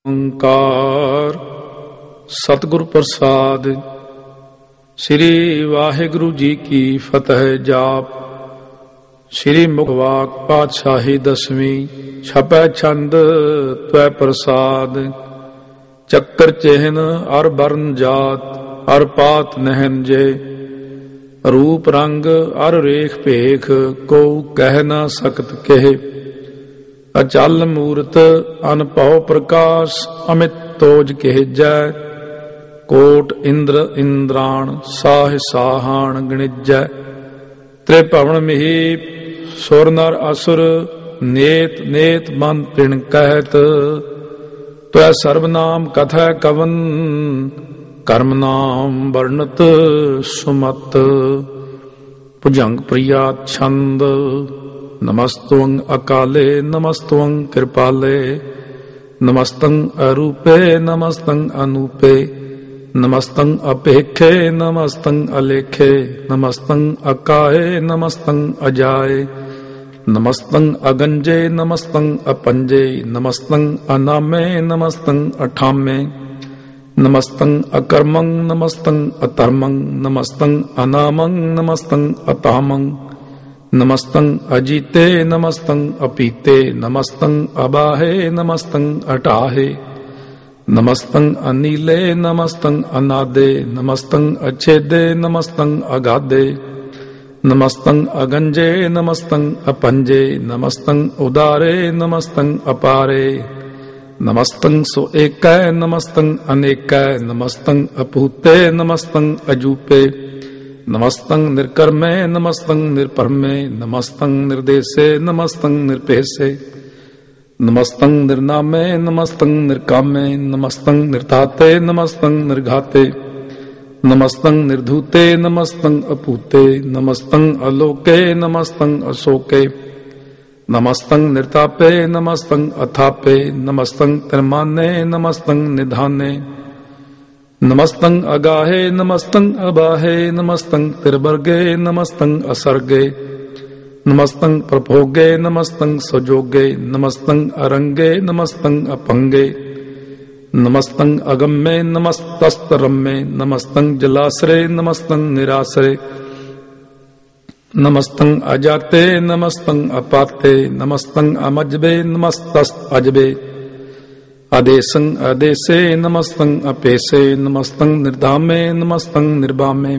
ओंकार सतगुर प्रसाद। श्री वाहिगुरु जी की फतेह जाप। श्री मुखवाक पातशाही दसवीं छपै छंद त्वै प्रसाद। चक्कर चिन्ह अर बरन जात अर पात नहन जे। रूप रंग अर रेख भेख को कह न सकत कहे। अचल मूरत अनभव प्रकाश अमित तोज कहजै। कोट इंद्र इंद्राण साह साहान गणिजै। त्रिभवन मिहि सुर नर असुर नेत नेत मन तृण कहत। त्वै सर्वनाम कथै कवन कर्म नाम वर्णत सुमत। भुजंग प्रिया छंद। नमस्तुं अकाले नमस्तुं कृपाले। नमस्तं अरूपे नमस्तं अनूपे। नमस्तं अपेखे नमस्तं अलेखे। नमस्तं अकाये नमस्तं अजाये। नमस्तं अगंजे नमस्तं अपंजे। नमस्तं अनामे नमस्तं अठामे। नमस्तं अकर्मं नमस्तं अधर्मं। नमस्तं अनामं नमस्तं अतामं। नमस्तं अजीते नमस्तं अपीते। नमस्तं अबाहे नमस्तं अटाहे। नमस्तं अनीले नमस्तं अनादे। नमस्तं अच्छेदे नमस्तं अगाधे। नमस्तं अगंजे नमस्तं अपंजे। नमस्तं उदारे नमस्तं अपारे। नमस्तं सो एकै नमस्तं अनेकै। नमस्तं अपूते नमस्तं अजूपे। नमस्तं निर्कर्मे नमस्तं निर्परमे। नमस्तं निर्देशे नमस्तं निर्पेशे। नमस्तं निर्नामे नमस्तं निर्कामे। नमस्तं निर्धाते नमस्तं निर्घाते। नमस्तं निर्धूते नमस्तं अपूते। नमस्तं अलोके नमस्तं अशोके। नमस्तं निर्तापे नमस्तं अथापे। नमस्तं निर्माने नमस्तं निधाने। नमस्तं अगाहे नमस्तं अबाहे। नमस्तं तिर्वर्गे नमस्तं असर्गे। नमस्तं प्रभोगे नमस्तं सजोगे। नमस्तं अरंगे नमस्तं अपंगे। नमस्तं अगम्ये नमस्तस्तरम्ये। नमस्तं जलाश्रे नमस्तं निराश्रे। नमस्तं अजाते नमस्तं अपाते। नमस्तं अमजबे नमस्तस्त अजबे। आदेशं आदेशे नमस्तं अपेशे। नमस्तं निर्धामे नमस्तं निर्वामे।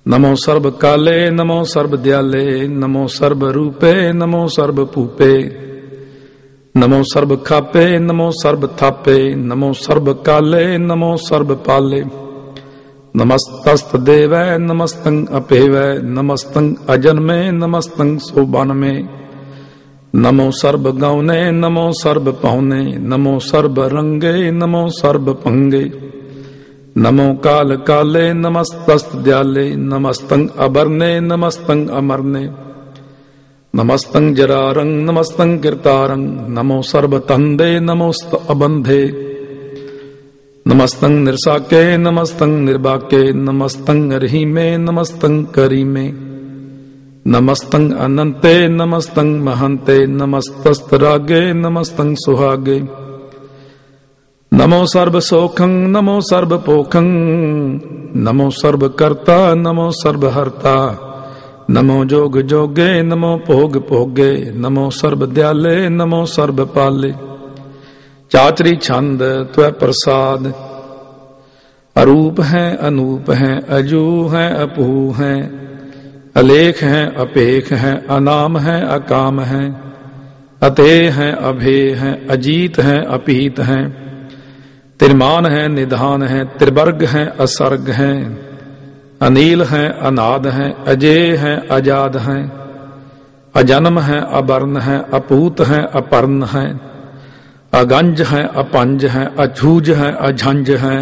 नमो सर्वकाले नमो सर्वदयाले। नमो सर्वरूपे नमो सर्वपूपे। नमो सर्वखापे नमो सर्वथापे। नमो सर्वकाले नमो सर्वपाले। नमस्तस्तदेवै नमस्तं अपेवै। नमस्तं अजन्मे नमस्तं सोबानमे। नमो सर्वगौने नमो सर्वपौने। नमो सर्वरंगे नमो सर्वपंगे। नमो काल काले नमस्तस्त दयाले। नमस्तं अबरने नमस्तं अमरने। नमस्तं जरारं नमस्तं कीर्तारं। नमो सर्वतंदे नमोस्त अबंधे। नमस्तं निर्साके नमस्तं निर्बाके। नमस्तं अरहीमे नमस्तं करीमे। नमस्तं अनंते नमस्तं महंते। नमस्तस्तरागे नमस्तं सुहागे। नमो सर्वसोखं नमो सर्वपोखं। नमो सर्वकर्ता नमो सर्वहर्ता। नमो जोग जोगे नमो भोग भोगे। नमो सर्वदयाले नमो सर्वपाले। चाचरी छंद त्वै प्रसाद। अरूप है अनूप है अजू है अपू है। अलेख है अपेख है अनाम है अकाम है। अतेय है अभेय है अजीत है अपीत है। तिरमान है निधान है त्रिवर्ग है असर्ग है। अनील है अनाद है अजेय है अजाद है। अजन्म है अवर्ण है अपूत है अपर्ण है। अगंज है अपंज है अछूज है अझंज है।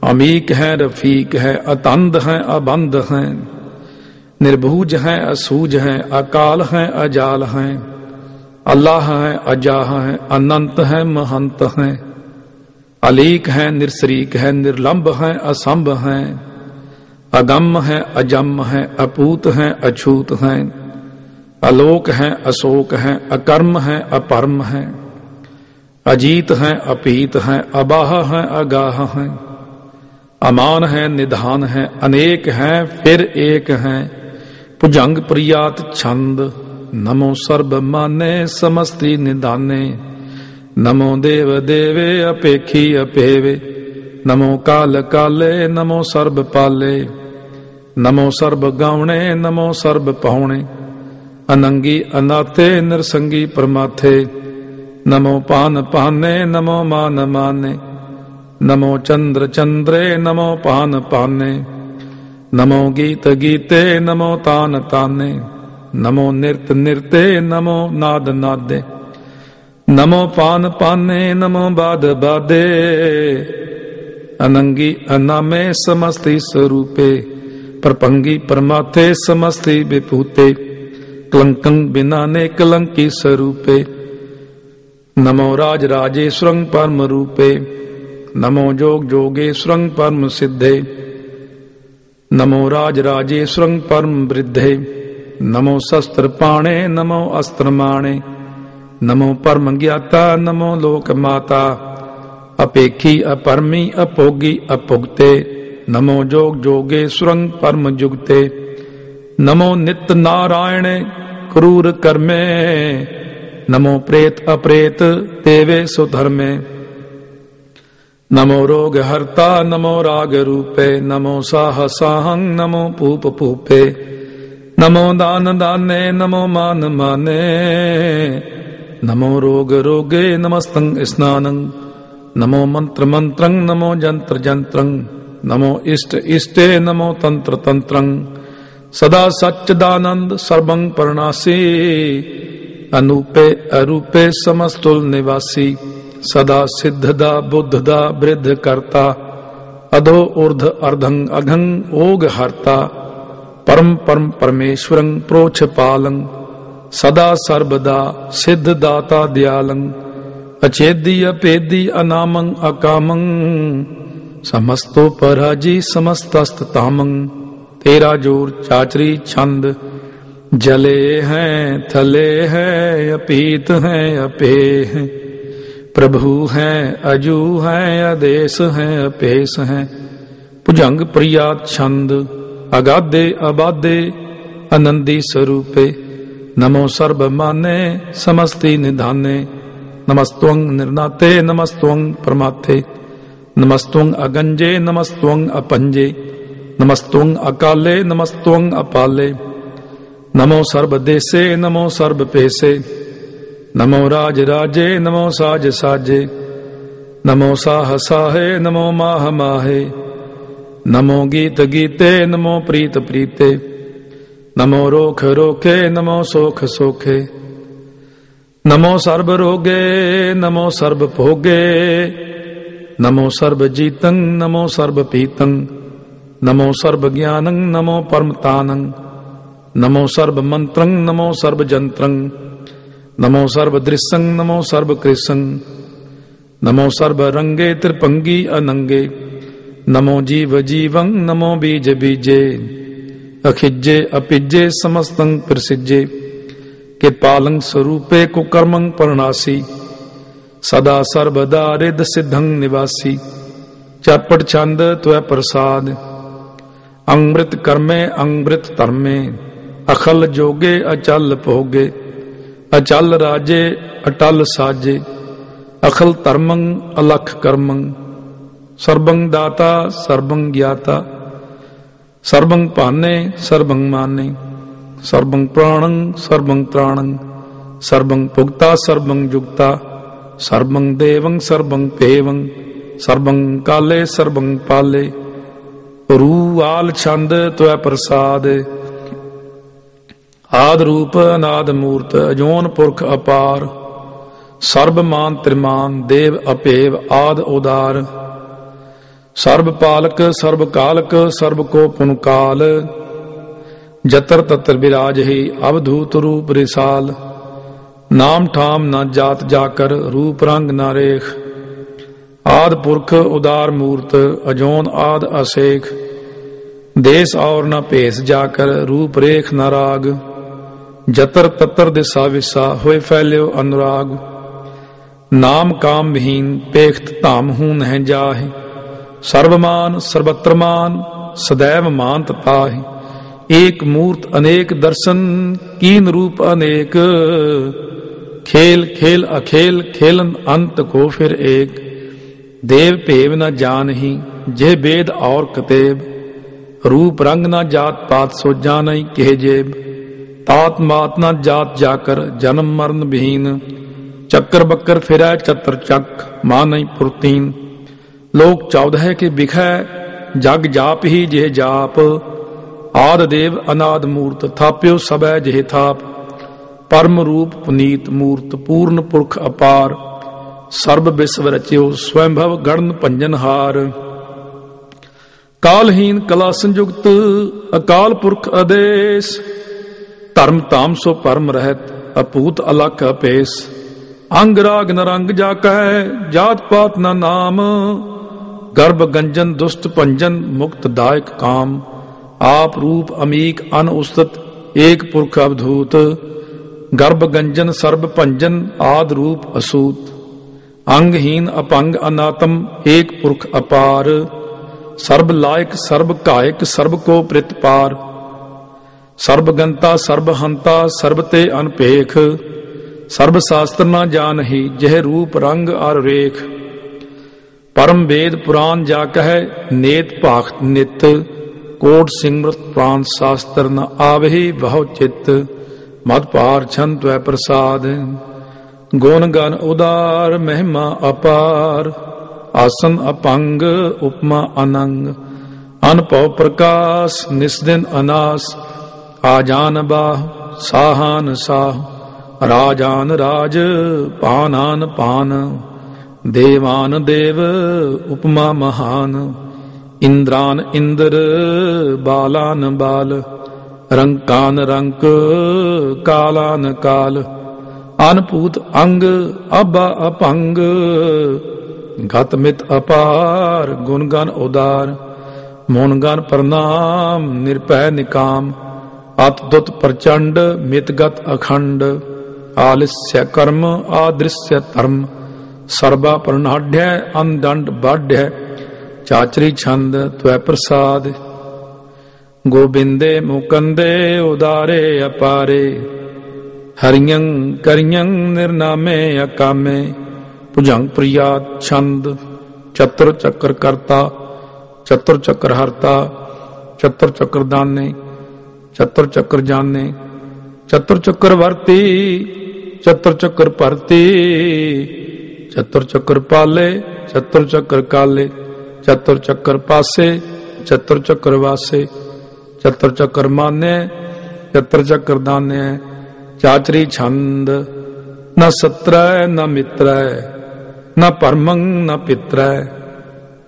अमीक है रफीक है अतंद है अबंध है। निर्भुज है असूज है अकाल है अजाल है। अल्लाह है अजाह है अनंत है महंत है। अलीक है निरसरीक है निर्लंब है असंभ है। अगम है अजम है अपूत है अछूत है। अलोक है अशोक है अकर्म है अपरम है। अजीत हैं अपीत हैं, अबाह हैं अगाह हैं, अमान है निधान है, अनेक हैं फिर एक हैं, भुजंग प्रियात छंद। नमो सर्ब माने समस्ति निदाने, नमो देव देवे अपेखी अपेवे, नमो काल काले नमो सर्ब पाले, नमो सर्ब गावणे नमो सर्ब पाहुणे, अनंगी अनाथे निरसंगी परमाथे, नमो पान पाने नमो मान माने, नमो चंद्र चंद्रे नमो पान पाने, नमो गीत गीते नमो तान ताने, नमो नृत्य नृत्य नमो नाद नादे, नमो पान पाने नमो बाद बादे, अनंगी अनामे समस्ति स्वरूपे, परपंगी परमाथे समस्ति विभूते, कलंकं बिनाने कलंकी स्वरूपे, नमो राज राजेश्वरं परम रूपे, नमो जोग जोगेश्वरं परम सिद्धे, नमो राज राजेश्वरं परम वृद्धे, नमो शस्त्र पाणे नमो अस्त्र माणे, नमो परम ज्ञाता नमो लोक माता, अपेखी अपरमी अपोगी अपुगते, नमो जोग जोगेश्वरं परम जुगते, नमो नित्य नारायण क्रूर कर्मे, नमो प्रेत अप्रेत देवे सुधर्मे, नमो रोग हर्ता नमो राग रूपे, नमो साह साहं नमो पूप पूपे, नमो दान दाने नमो मान माने, नमो रोग रोगे नमस्तं स्नानं, नमो मंत्र मंत्रं नमो जंत्र जंत्रं, नमो इष्ट इष्टे नमो तंत्र तंत्रं, सदा सच्चिदानंद सर्वं परनासी, अनूपे अरूपे समस्तुल निवासी, सदा सिद्धदा बुद्धदा वृद्ध करता, अधो ऊर्ध अर्धं अघं ओग हर्ता, परम परम परमेश्वरं प्रोछ पालं, सदा सर्वदा सिद्ध दाता दयालं, अचेदी अपेदी अनामं अकामं, समस्तो पराजी समस्तस्त तामं, तेरा जोर चाचरी छंद, जले हैं थले हैं अपीत हैं अपे हैं, प्रभु हैं अजू हैं आदेश हैं अपेश हैं, भुजंग प्रियात छंद, अगाधे अबाधे आनंदी स्वरूपे, नमो सर्व माने समस्ति निधाने, नमस्त्वं निर्नाते नमस्त्वं परमाथे, नमस्त्वं अगंजे नमस्त्वं अपंजे, नमस्त्वं अकाले नमस्त्वं अपाले, नमो सर्व देशे नमो सर्व पेशे, नमो राज राजे नमो साज साजे, नमो साह साहे नमो माह माहे, नमो गीत गीते नमो प्रीत प्रीते, नमो रोख रोखे नमो सोख सोखे, नमो सर्व रोगे नमो सर्व भोगे, नमो सर्व जीतं नमो सर्व पीतं, नमो सर्व ज्ञानं नमो परमतानं, नमो सर्व मंत्रं नमो सर्व जंत्रं, नमो सर्व दृश्यं नमो सर्व कृष्णं, नमो सर्व रंगे त्रिपंगी अनंगे, नमो जीव जीवं नमो बीज बीजे, अखिज्जे अपिज्जे समस्तं प्रसिज्जे, कृपालं स्वरूपे कुकर्मं परनासी, सदा सर्वदा रिद सिद्धं निवासी, चरपट छंद त्वै प्रसाद, अमृत कर्मे अमृत धर्मे, अखल जोगे अचल भोगे, अचल राजे अटल साजे, अखल धर्मं अलख कर्मं, सर्वं दाता सर्वं ज्ञाता, सर्वं पाने सर्वं माने, सर्वं प्राणं सर्वं त्राणं, सर्वं भुक्ता सर्वं जुक्ता, सर्वं देवं सर्वं पेवं, सर्वं काले सर्वं पाले, रू आल छंद त्वै प्रसाद, आद रूप अनाद मूर्त अजोन पुरख अपार, सर्ब मान त्रिमान देव अपेव आद उदार, सर्ब पालक सर्ब कालक सर्ब को पुनकाल, जतर तत्र विराज ही अवधूत रूप रिसाल, नाम ठाम न जात जाकर रूप रंग न रेख, आद पुरख उदार मूर्त अजोन आद असेख, देश और न पेश जाकर रूप रेख न राग, जतर ततर दिशा विशा होए फैल्यो अनुराग, नाम काम विहीन पेख्त धाम हूं नह जाहि। सर्वमान सर्वत्र मान सदैव मानत ताहि। एक मूर्त अनेक दर्शन कीन रूप अनेक। खेल खेल अखेल खेलन अंत को फिर एक। देव भेव न जानहि जे वेद और कतेब। रूप रंग न जात पात सो जानहि केह जेब। तात मात न जात जाकर जन्म मरण विहीन। चक्कर बक्कर फिरै चतर चक मानहि फुरतीन। लोक 14 के बिखै जग जाप ही जेह जाप। आद देव अनाद मूर्त थाप्यो सबै जेह थाप। परम रूप पुनीत मूर्त पूर्ण पुरख अपार। सर्ब विश्व रच्यो स्वयंभव गण भंजनहार। कालहीन कला संयुक्त अकाल पुरख आदेश। धर्म धाम सो परम रहत अपूत अलख अपेस। अंग राग न रंग जाकै जात पात न नाम। गर्भ गंजन दुष्ट भंजन मुक्त दायक काम। आप रूप अमीक अन उस्तत एक पुरख अवधूत। गर्भ गंजन सर्ब भंजन आद रूप असूत। अंगहीन अपंग अनातम एक पुरख अपार। सर्ब लायक सर्ब कायक सर्ब को प्रित पार। सर्ब गंता सर्ब हंता सर्ब ते अनपेख। सर्ब शास्त्र न जानहि जह रूप रंग और रेख। परम वेद पुराण जा कह नेत भाखत नित। कोट सिमरत प्राण शास्त्र न आवहि बहु चित्त। मत पार छन त्वै प्रसाद गुण गण उदार। महिमा अपार आसन अपंग उपमा अनंग। अनपव प्रकाश निस्दिन अनास। आजान बाह साहान साह। राजान राज पानान पान। देवान देव उपमा महान। इंद्रान इंद्र बालान बाल। रंकान रंक कालान काल। अनपूत अंग अबा अपंग। घतमित अपार गुणगान उदार। मोनगान प्रणाम निरपै निकाम। अतदुत प्रचंड मितगत अखंड। आलिस्य कर्म आदृश्य धर्म। सर्वा प्रणाढ़ अनदंड बाढ़। चाचरी छंद त्वै प्रसाद। गोबिंदे मुकंदे उदारे अपारे। हरियं करियं निर्नामे अकामे। भुजंग प्रियात छंद चतुर चक्र करता। चतुर चक्र हरता। चतुर चक्र दाने। चतुर चक्र जाने। चतुर चक्र वर्ती। चतुर चक्र परती। चतुर चक्र पाले। चतुर चक्र काले। चतुर चक्र पासे। चतुर चक्र वासे। चतुर चक्र माने। चतुर चक्र दाने। चाचरी छंद न सत्र न मित्र। न परमं न पित्र।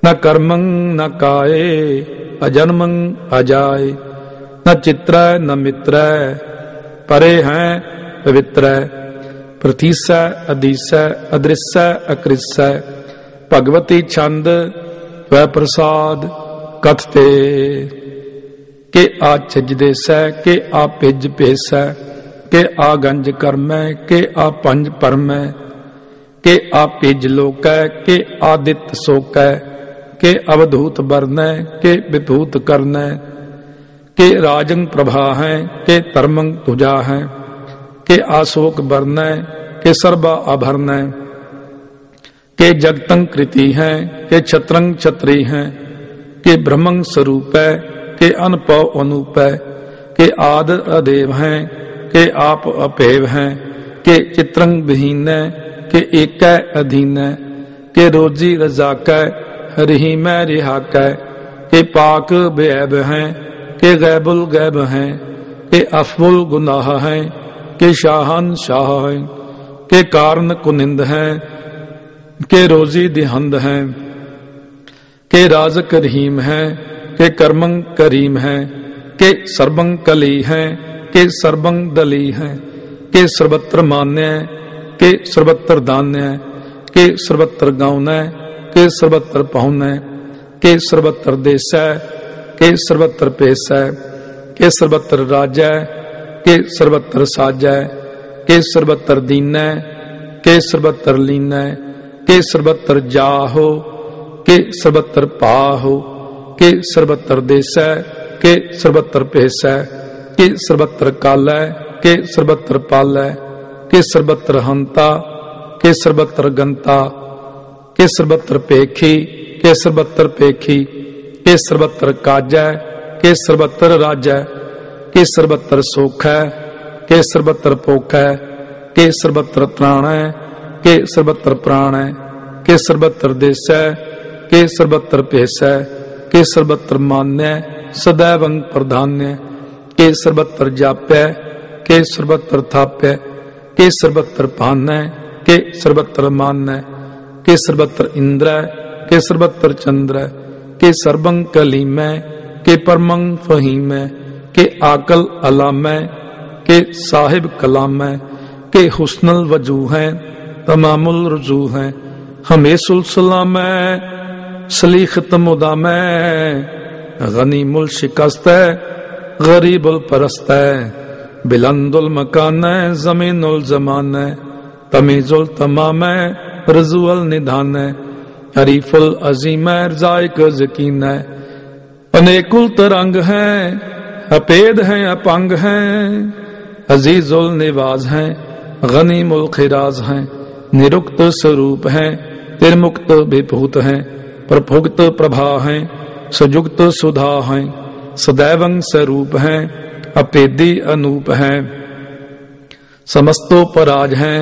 न कर्मं न काये। अजन्मं अजाय। न चित्र न मित्र। परे हैं पवित्र। प्रतीस अधीस अदृश्य अकृष्य। भगवती छंद वह प्रसाद कथते। के आ छज देस के आ पिज पेस। के आ गंज कर्म के आ पंज परम। के आ पिज लोक के आदित्य शोक। के अवधूत वर्ण के विभूत कर्ण। के राजंग प्रभा है के धर्मंग तुजा है। के आशोक वर्ण के सर्वा आभरण। के जगतंग कृति है के छत्रंग छत्री है। के ब्रह्मंग स्वरूप है के अनपव अनूप है। के आद अदेव है के आप अपेव हैं। के चित्रंग विहीन के एक अधीन। के रोजी रजाक हरिही मैं रिहाक। के पाक बेअब हैं के गैबुल गैब हैं। के अफबुल गुनाह हैं के शाहन शाह हैं। के कारण कुनिंद हैं के रोजी दिहंद हैं। के राजक रहीम हैं के कर्मंग करीम हैं। के सर्वंग कली हैं के सर्वंग दली हैं। के सर्वत्र मान्य के सर्वत्र दान्य। के सर्वत्र गाउन के सर्वत्र पहुन। के सर्वत्र देश के सर्वत्र पेश। के सर्वत्र राज के सर्वत्र साज। के सर्वत्र दीन के सर्वत्र लीनै, के सर्वत्र जाहो, के सर्वत्र पाहो, के सर्वत्र देसै, के सर्वत्र भेसै, के सर्वत्र कालै, के सर्वत्र पालै, के सर्वत्र हंता, के सर्वत्र गंता, के सर्वत्र पेखी, के सर्वत्र पेखी, के सर्वत्र काजै, के सर्वत्र राजै, के सर्वत्र सोखै, के सर्वत्र पोखै, के सर्वत्र त्राणै, के सर्वत्र प्राणै, के सर्वत्र देसै, के सर्वत्र भेसै, के सर्वत्र मान्य सदैवं प्रधान्य, के सर्वत्र जाप्य, के सर्वत्र थाप्य, के सर्वत्र भान्य, के सर्वत्र मान्य, के सर्वत्र इंद्र, के सर्वत्र चंद्र, के सर्वं कलीमै, के परमं फहीमै, के आकल अलामै, के साहिब कलामै, के हुस्नल वजू हैं, तमामुल रुजू हैं, हमेशुल सलामै, सलीखत मुदामै, गनीमुल शिकस्तै, गरीबुल परस्तै, बिलंदुल मकानै, जमीनुल जमानै, तमीजुल तमामै, रजुअल निधानै, हरीफुल अजीमै, जायक यकीनै, अनेकुल तरंग हैं, अपेद हैं, अपंग हैं, अजीजुल निवाज हैं, गनीमुल खिराज हैं, निरुक्त स्वरूप हैं, तिरमुक्त विभूत हैं, प्रभुक्त प्रभा हैं, सजुक्त सुधा हैं, सदैवं स्वरूप हैं, अपेदी अनूप हैं, समस्तो पराज हैं,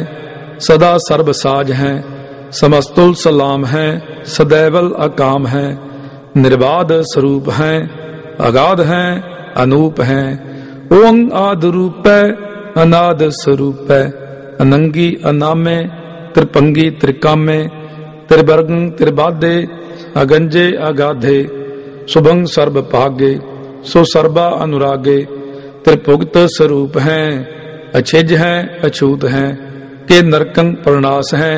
सदा सर्वसाज हैं, समस्तुल सलाम हैं, सदैवल अकाम हैं, निर्बाध स्वरूप हैं, अगाध हैं, अनूप हैं, ओं आद रूप अनाद स्वरूप अनंगी अनामे, त्रिपंगी त्रिकामे, त्रिवर्गं त्रिबाधे, अगंजे अगाधे, शुभं सर्व भागे, सो सर्वा अनुरागे, त्रिभुक्त स्वरूप हैं, अछिज हैं, अछूत हैं, के नरकं प्रणाश हैं,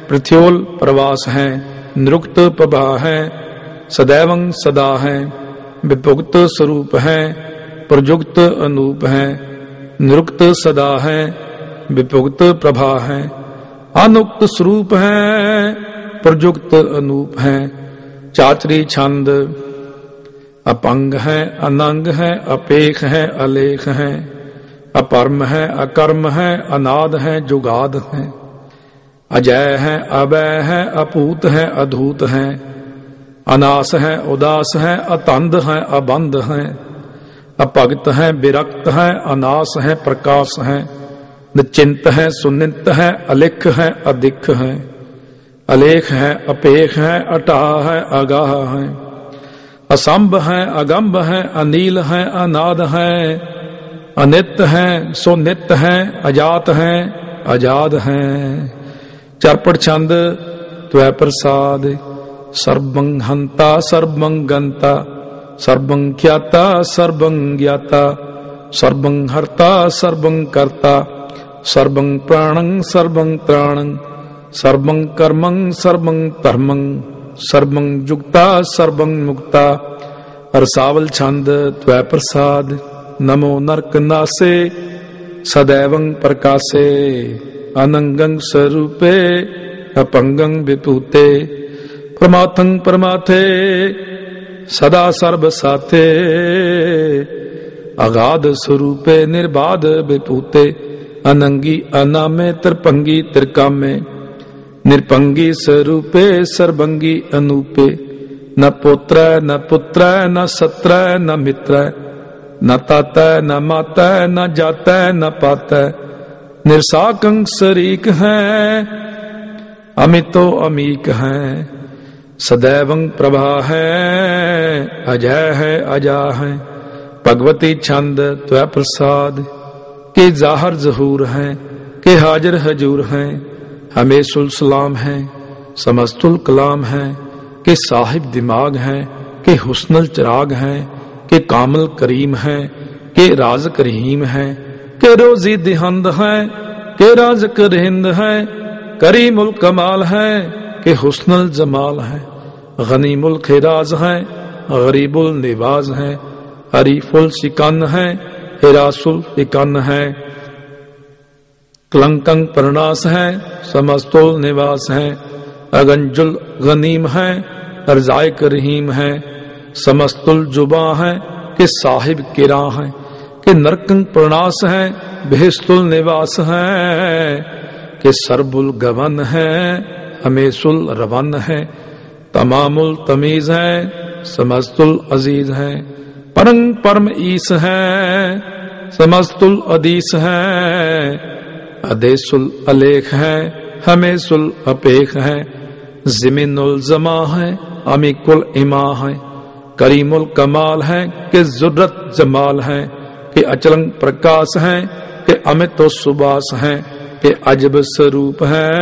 पृथ्योल प्रवास हैं, निरुक्त प्रभा हैं, सदैवं सदा हैं, विभुक्त स्वरूप हैं, प्रजुक्त अनूप हैं, निरुक्त सदा हैं, विभुक्त प्रभा हैं, अनुक्त स्वरूप हैं, प्रजुक्त अनूप हैं, चाचरी छंद, अपंग हैं, अनंग हैं, अपेख हैं, अलेख हैं, अपरम हैं, अकर्म हैं, अनाद हैं, जुगाद हैं, अजय हैं, अवय हैं, अपूत हैं, अधूत हैं, अनास हैं, उदास हैं, अतंद हैं, अबंध हैं, अभगत हैं, विरक्त हैं, अनास हैं, प्रकाश हैं, निश्चिंत हैं, सुनित हैं, अलिख हैं, अधिक हैं, अलेख हैं, अपेख हैं, अटाह हैं, अगाह हैं, असंभ हैं, अगंभ हैं, अनील हैं, अनाद हैं, अनित हैं, सुनित हैं, अजात हैं, आजाद हैं। चरपट छंद त्वै प्रसाद, सर्वं हंता सर्वं गंता, सर्वं ख्याता सर्वं ज्ञाता, सर्वं हर्ता सर्वं कर्ता, सर्वं प्राणं सर्वं त्राणं, सर्वं कर्मं सर्वं धर्मं, सर्वं जुक्ता सर्वं मुक्ता। रसावल छंद त्वै प्रसाद, नमो नरक नासे, सदैवं प्रकाशे, अनंगं स्वरूपे, अपंगं विभूते, प्रमाथं प्रमाथे, सदा सर्व साथे, अगाध स्वरूपे, निर्बाध विभूते, अनंगी अनामे, त्रिपंगी त्रिकामे, निरपंगी स्वरूपे, सर्वंगी अनूपे, न पुत्र न पुत्र न सत्र न मित्र, न तात न मात न जात न पात, निर्साकं शरीक हैं, अमितो अमीक हैं, सदैवं प्रभा है, अजय है अजा है। भगवती छंद त्वै प्रसाद, के जाहर जहूर हैं, के हाजिर हजूर हैं, हमेशुल सलाम हैं, समस्तुल कलाम हैं, के साहिब दिमाग हैं, के हुस्नल चिराग हैं, के कामल करीम हैं, के राज करीम हैं, के रोजी दिहंद हैं, के राज करहिंद हैं, करीमुल कमाल हैं, के हुस्नल जमाल हैं, गनीमुल खिराज हैं, गरीबुल निवाज हैं, हरीफुल शिकन हैं, हिरासुल इकन हैं, कलंकं प्रणाश है, समस्तुल निवास है, अगंजुल गनीम है, रजायक रहीम है, समस्तुल जुबा है कि साहिब किरा है, कि नरकं प्रणाश है, बेहस्तुल निवास है, कि सरबुल गवन है, हमेशुल रवन है, तमामुल तमीज है, समस्तुल अजीज है, परंग परम ईस है, समस्तुल अदीस है, अदेसुल अलेख है, हमेशुल अपेख है, जिमिनुल जमा है, अमीकुल इमा है, करीमुल कमाल है, कि जुर्रत जमाल है, कि अचलंग प्रकाश है, कि अमित सुबास है, कि अजब स्वरूप है,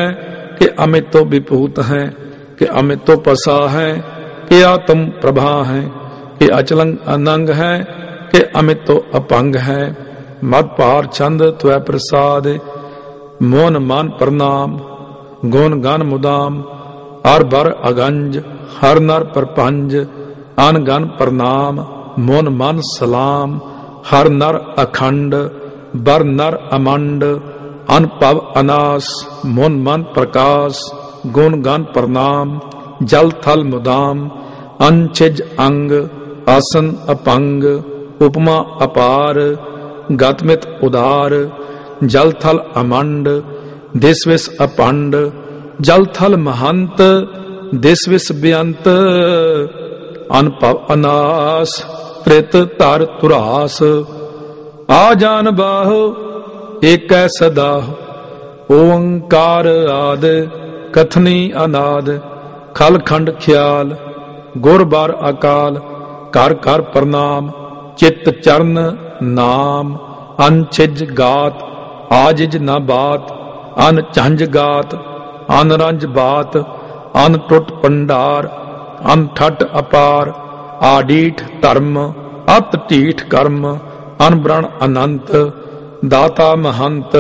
कि अमित विभूत है, कि अमित पसा है, कि आत्म प्रभा है, कि अचलंग अनंग है, कि अमित अपंग है, मद पार छंद त्वै प्रसाद, मोन मान प्रणाम, गुण गान मुदाम, हर बर अगंज, हर नर प्रपंज, अन गन प्रणाम, मोन मन सलाम, हर नर अखंड, बर नर अमंड, अन पव अनास, मोन मन प्रकाश, गुण गान प्रणाम, जल थल मुदाम, अनछिज अंग, आसन अपंग, उपमा अपार, गतमित उदार, जल थल अमंड, देशविस अपंड, जल थल महंत, देशविस बेअंत, अनपव अनास, त्रित तर तुरास, आ जान बाहो एक सदा, ओंकार आद, कथनी अनाद, खल खंड ख्याल, गुर बार अकाल, कर कर प्रणाम, चित्त चरण नाम, अनछिज गात, आजिज न बात, अन झंझ गात, अन रंज बात, अन टुट पंडार, अन ठट अपार, आडीठ धर्म, अत टीठ कर्म, अनब्रण अनंत, दाता महंत,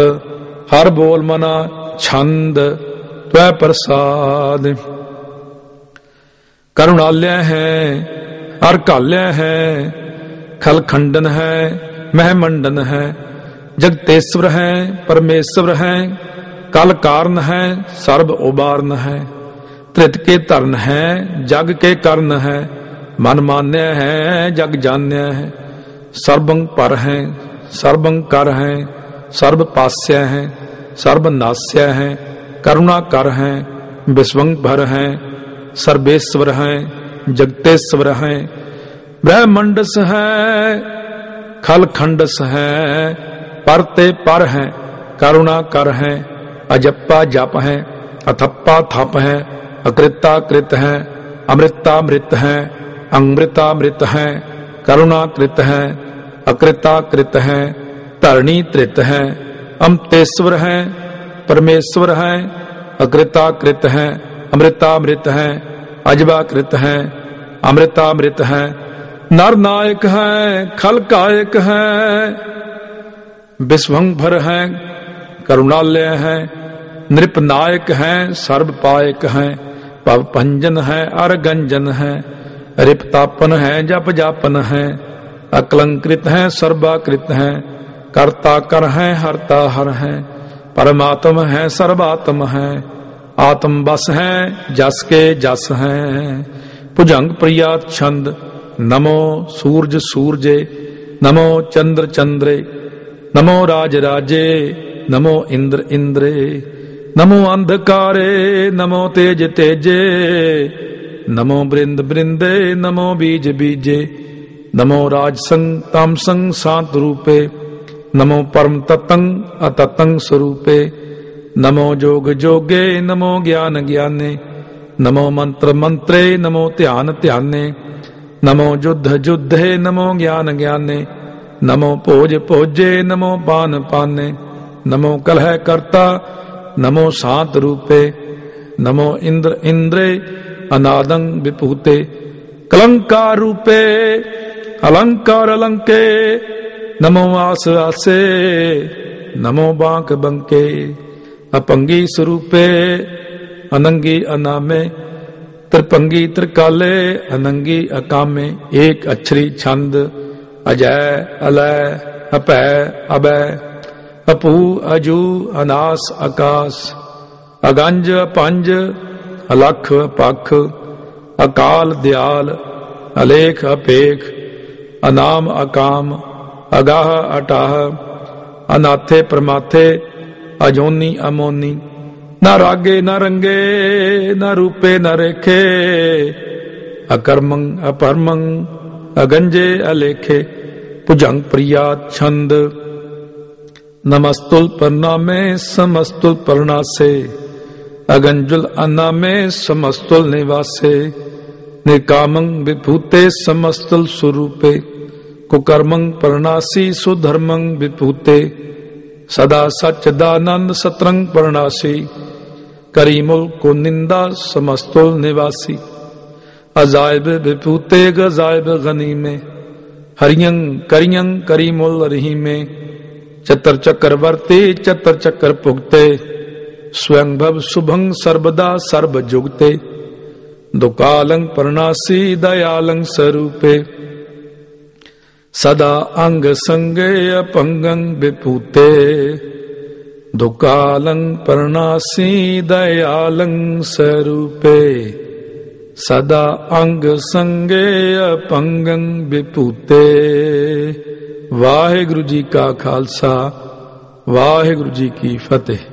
हर बोल मना छंद, त्वै प्रसाद। करुणालय है, हर काल्य है, खल खंडन है, महमंडन है, जगतेश्वर है, परमेश्वर है, कल कारण है, सर्व उबारन है, त्रित के तरन है, जग के कर्ण है, मन मान्य है, जग जान्य है, सर्वंग पर है, सर्वंग कर है, सर्व पास्य है, सर्वनास्य है, करुणा कर है, विश्वंग भर है, सर्वेश्वर है, जगतेश्वर है, ब्रह्मंडस है, खल खंडस है, परते पर है, करुणा कर है, अजप्पा जप है, अथप्पा थप है, अकृता कृत है, अमृता मृत है, अमृता मृत है, करुणा कृत है, अकृता कृत है, धरणी त्रित है, अमतेश्वर है, परमेश्वर है, अकृता कृत है, अमृता मृत है, अजबा कृत है, अमृता मृत है, नर नायक है, खल कायक है, विश्वंग भर है, करुणालय है, नृप नायक है, सर्व पायक है, भव भंजन है, अरगंजन है, रिपतापन है, जप जापन है, अकलंकृत है, सर्वाकृत है, कर्ता कर है, हरता हर है, परमात्म है, सर्वात्म है, आत्म बस है, जस के जस है, भुजंग प्रियात छंद, नमो सूरज सूरजे, नमो चंद्र चंद्रे, नमो राज राजे, नमो इंद्र इंद्रे, नमो अंधकारे, नमो तेज तेजे, नमो बृंद बृंदे, नमो बीज बीजे, नमो राजसंग तामसंग शांत रूपे, नमो परम ततंग अततंग स्वरूपे, नमो जोग जोगे, नमो ज्ञान ज्ञाने, नमो मंत्र मंत्रे, नमो ध्यान ध्याने, नमो युद्ध युद्धे, नमो ज्ञान ज्ञाने, नमो भोज भोजे, नमो पान पाने, नमो कलह कर्ता, नमो शांत रूपे, नमो इंद्र इंद्रे, अनादंग विभूते, कलंकार रूपे, अलंकार अलंके, नमो आस आसे, नमो बांक बंके, अपंगी स्वरूपे, अनंगी अनामे, त्रिपंगी त्रिकाले, अनंगी अकामे, एक अक्षरी छंद, अजय अलय अपय अभय, अपू अजू अनास आकाश, अगंज पंज अलख पख, अकाल दयाल अलेख अपेख, अनाम अकाम अगाह अटाह, अनाथे प्रमाथे अजोनी अमोनी, न रागे न रंगे न रूपे न रेखे, अकर्मं अपरमं अगंजे अलेखे, भुजंग प्रिया छंद, नमस्तुल परनामे समस्तुल परनासे, अगंजुल अन्नामे समस्तुल निवासे, निकामं विभूते समस्तुल स्वरूपे, कुकर्मं परनासी सुधर्मं विभूते, सदा सच्चिदानंद सतरंग परनासी, करीमुल को निंदा समस्तुल निवासी, अजायब विभूते गजायब गनी में, हरियं करियं करीमुल रही में, चतर चक्रवर्ती चतर चक्र पुगते, स्वयं भव शुभं सर्वदा सर्व जुगते, दुकालं परनासी दयालं स्वरूपे, सदा अंग संगे अपंगं विभूते, दुकालं परनासी दयालं स्वरूपे, सदा अंग संगे अपंगं विभूते। वाहिगुरु जी का खालसा, वाहिगुरु जी की फतेह।